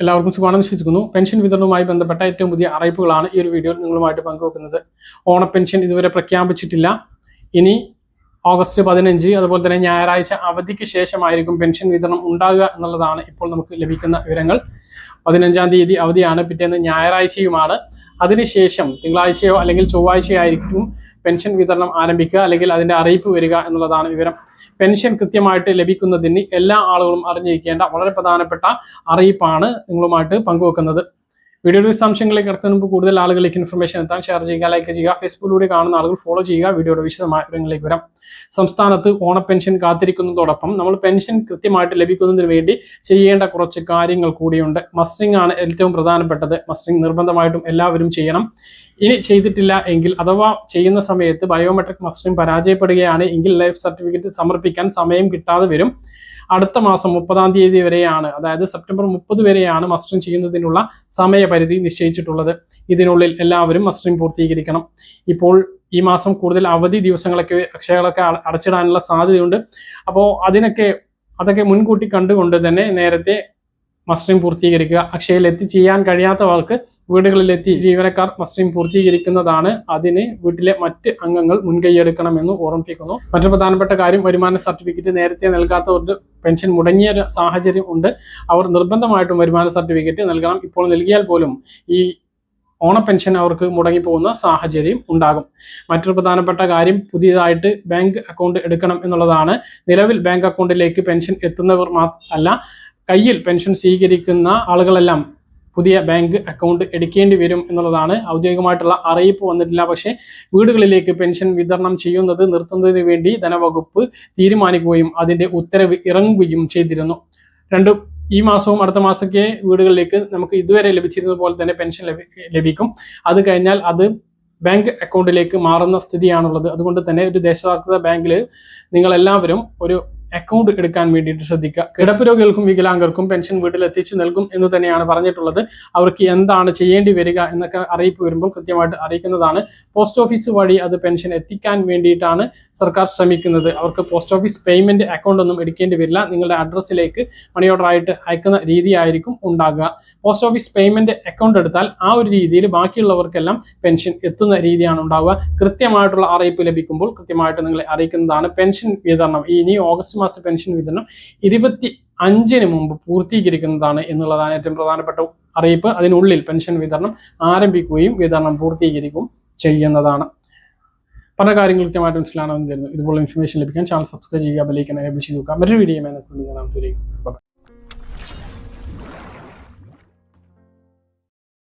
എല്ലാവർക്കും സുഖമാണെന്ന് വിശ്വസിക്കുന്നു. പെൻഷൻ വിതരണവുമായി ബന്ധപ്പെട്ട ഏറ്റവും പുതിയ അറിയിപ്പുകളാണ് ഈ ഒരു വീഡിയോയിൽ നിങ്ങളുമായിട്ട് പങ്കുവെക്കുന്നത്. ഓണപ്പെൻഷൻ ഇതുവരെ പ്രഖ്യാപിച്ചിട്ടില്ല. ഇനി ഓഗസ്റ്റ് 15 അതുപോലെ തന്നെ ഞായറാഴ്ച അവധിക്ക് ശേഷമായിരിക്കും പെൻഷൻ വിതരണം ഉണ്ടാകുക എന്നുള്ളതാണ് ഇപ്പോൾ നമുക്ക് ലഭിക്കുന്ന വിവരങ്ങൾ. 15-ാം തീയതി അവധിയാണ്, പിറ്റേന്ന് ഞായറാഴ്ചയുമാണ്. അതിനുശേഷം തിങ്കളാഴ്ചയോ അല്ലെങ്കിൽ ചൊവ്വാഴ്ചയോ ആയിരിക്കും പെൻഷൻ വിതരണം ആരംഭിക്കുക, അല്ലെങ്കിൽ അതിൻ്റെ അറിയിപ്പ് വരിക എന്നുള്ളതാണ് വിവരം. പെൻഷൻ കൃത്യമായിട്ട് ലഭിക്കുന്നതിന് എല്ലാ ആളുകളും അറിഞ്ഞിരിക്കേണ്ട വളരെ പ്രധാനപ്പെട്ട അറിയിപ്പാണ് നിങ്ങളുമായിട്ട് പങ്കുവെക്കുന്നത്. വീഡിയോയുടെ വിശദാംശങ്ങളിലേക്ക് കടക്കുന്നതിന് മുമ്പ് കൂടുതൽ ആളുകളിലേക്ക് ഇൻഫർമേഷൻ എത്താൻ ഷെയർ ചെയ്യുക, ലൈക്ക് ചെയ്യുക. ഫേസ്ബുക്കിലൂടെ കാണുന്ന ആളുകൾ ഫോളോ ചെയ്യുക. വീഡിയോയുടെ വിശദമായ വിവരങ്ങളിലേക്ക് വരാം. സംസ്ഥാനത്ത് ഓണപ്പെൻഷൻ കാത്തിരിക്കുന്നതോടൊപ്പം നമ്മൾ പെൻഷൻ കൃത്യമായിട്ട് ലഭിക്കുന്നതിന് വേണ്ടി ചെയ്യേണ്ട കുറച്ച് കാര്യങ്ങൾ കൂടിയുണ്ട്. മസ്റ്ററിംഗ് ആണ് ഏറ്റവും പ്രധാനപ്പെട്ടത്. മസ്റ്ററിംഗ് നിർബന്ധമായിട്ടും എല്ലാവരും ചെയ്യണം. ഇനി ചെയ്തിട്ടില്ല എങ്കിൽ, അഥവാ ചെയ്യുന്ന സമയത്ത് ബയോമെട്രിക് മസ്റ്ററിംഗ് പരാജയപ്പെടുകയാണ് എങ്കിൽ ലൈഫ് സർട്ടിഫിക്കറ്റ് സമർപ്പിക്കാൻ സമയം കിട്ടാതെ വരും. അടുത്ത മാസം 30-ാം തീയതി വരെയാണ്, അതായത് സെപ്റ്റംബർ 30 വരെയാണ് മസ്റ്ററിംഗ് ചെയ്യുന്നതിനുള്ള സമയപരിധി നിശ്ചയിച്ചിട്ടുള്ളത്. ഇതിനുള്ളിൽ എല്ലാവരും മസ്റ്ററിംഗ് പൂർത്തീകരിക്കണം. ഇപ്പോൾ ഈ മാസം കൂടുതൽ അവധി ദിവസങ്ങളൊക്കെ അക്ഷയകളൊക്കെ അടച്ചിടാനുള്ള സാധ്യതയുണ്ട്. അപ്പോൾ അതൊക്കെ മുൻകൂട്ടി കണ്ടുകൊണ്ട് തന്നെ നേരത്തെ മസ്റ്ററിംഗ് പൂർത്തീകരിക്കുക. അക്ഷയയിലെത്തി ചെയ്യാൻ കഴിയാത്തവർക്ക് വീടുകളിലെത്തി ജീവനക്കാർ മസ്റ്ററിംഗ് പൂർത്തീകരിക്കുന്നതാണ്. അതിന് വീട്ടിലെ മറ്റ് അംഗങ്ങൾ മുൻകൈയെടുക്കണമെന്ന് ഓർമ്മിപ്പിക്കുന്നു. മറ്റൊരു പ്രധാനപ്പെട്ട കാര്യം, വരുമാന സർട്ടിഫിക്കറ്റ് നേരത്തെ നൽകാത്തവർക്ക് പെൻഷൻ മുടങ്ങിയ ഒരു സാഹചര്യം ഉണ്ട്. അവർ നിർബന്ധമായിട്ടും വരുമാന സർട്ടിഫിക്കറ്റ് നൽകണം. ഇപ്പോൾ നൽകിയാൽ പോലും ഈ ഓണപ്പെൻഷൻ അവർക്ക് മുടങ്ങിപ്പോകുന്ന സാഹചര്യം ഉണ്ടാകും. മറ്റൊരു പ്രധാനപ്പെട്ട കാര്യം, പുതിയതായിട്ട് ബാങ്ക് അക്കൗണ്ട് എടുക്കണം എന്നുള്ളതാണ്. നിലവിൽ ബാങ്ക് അക്കൗണ്ടിലേക്ക് പെൻഷൻ എത്തുന്നവർ അല്ല, കയ്യിൽ പെൻഷൻ സ്വീകരിക്കുന്ന ആളുകളെല്ലാം പുതിയ ബാങ്ക് അക്കൗണ്ട് എടുക്കേണ്ടി വരും എന്നുള്ളതാണ്. ഔദ്യോഗികമായിട്ടുള്ള അറിയിപ്പ് വന്നിട്ടില്ല. പക്ഷേ വീടുകളിലേക്ക് പെൻഷൻ വിതരണം ചെയ്യുന്നത് നിർത്തുന്നതിന് വേണ്ടി ധനവകുപ്പ് തീരുമാനിക്കുകയും അതിൻ്റെ ഉത്തരവ് ഇറങ്ങുകയും ചെയ്തിരുന്നു. ഈ മാസവും അടുത്ത മാസമൊക്കെ വീടുകളിലേക്ക് നമുക്ക് ഇതുവരെ ലഭിച്ചിരുന്നത് പോലെ തന്നെ പെൻഷൻ ലഭിക്കും. അത് കഴിഞ്ഞാൽ അത് ബാങ്ക് അക്കൗണ്ടിലേക്ക് മാറുന്ന സ്ഥിതിയാണുള്ളത്. അതുകൊണ്ട് തന്നെ ഒരു ദേശസാൽകൃത ബാങ്കിൽ നിങ്ങളെല്ലാവരും ഒരു അക്കൗണ്ട് എടുക്കാൻ വേണ്ടിയിട്ട് ശ്രദ്ധിക്കുക. കിടപ്പ് രോഗികൾക്കും വികലാംഗർക്കും പെൻഷൻ വീട്ടിൽ എത്തിച്ചു നൽകും എന്ന് തന്നെയാണ് പറഞ്ഞിട്ടുള്ളത്. അവർക്ക് എന്താണ് ചെയ്യേണ്ടി വരിക എന്നൊക്കെ അറിയിപ്പ് വരുമ്പോൾ കൃത്യമായിട്ട് അറിയിക്കുന്നതാണ്. പോസ്റ്റ് ഓഫീസ് വഴി അത് പെൻഷൻ എത്തിക്കാൻ വേണ്ടിയിട്ടാണ് സർക്കാർ ശ്രമിക്കുന്നത്. അവർക്ക് പോസ്റ്റ് ഓഫീസ് പേയ്മെന്റ് അക്കൗണ്ട് ഒന്നും എടുക്കേണ്ടി വരില്ല. നിങ്ങളുടെ അഡ്രസ്സിലേക്ക് മണി ഓർഡർ ആയിട്ട് അയക്കുന്ന രീതിയായിരിക്കും ഉണ്ടാകുക. പോസ്റ്റ് ഓഫീസ് പേയ്മെന്റ് അക്കൗണ്ട് എടുത്താൽ ആ ഒരു രീതിയിൽ ബാക്കിയുള്ളവർക്കെല്ലാം പെൻഷൻ എത്തുന്ന രീതിയാണ് ഉണ്ടാവുക. കൃത്യമായിട്ടുള്ള അറിയിപ്പ് ലഭിക്കുമ്പോൾ കൃത്യമായിട്ട് നിങ്ങളെ അറിയിക്കുന്നതാണ്. പെൻഷൻ വിതരണം ഇനി ഓഗസ്റ്റ് മാസ പെൻഷൻ വിതരണം 25-ന് മുമ്പ് പൂർത്തീകരിക്കുന്നതാണ് എന്നുള്ളതാണ് ഏറ്റവും പ്രധാനപ്പെട്ട അറിയിപ്പ്. അതിനുള്ളിൽ പെൻഷൻ വിതരണം ആരംഭിക്കുകയും വിതരണം പൂർത്തീകരിക്കുകയും ചെയ്യുന്നതാണ്. പല കാര്യങ്ങൾ കൃത്യമായിട്ട് മനസ്സിലാണെന്ന് കരുതുന്നു. ഇതുപോലെ ഇൻഫർമേഷൻ ലഭിക്കാൻ ചാനൽ സബ്സ്ക്രൈബ് ചെയ്യുക, ബെൽ ഐക്കൺ എനേബിൾ ചെയ്ത് നോക്കുക. മറ്റൊരു വീഡിയോ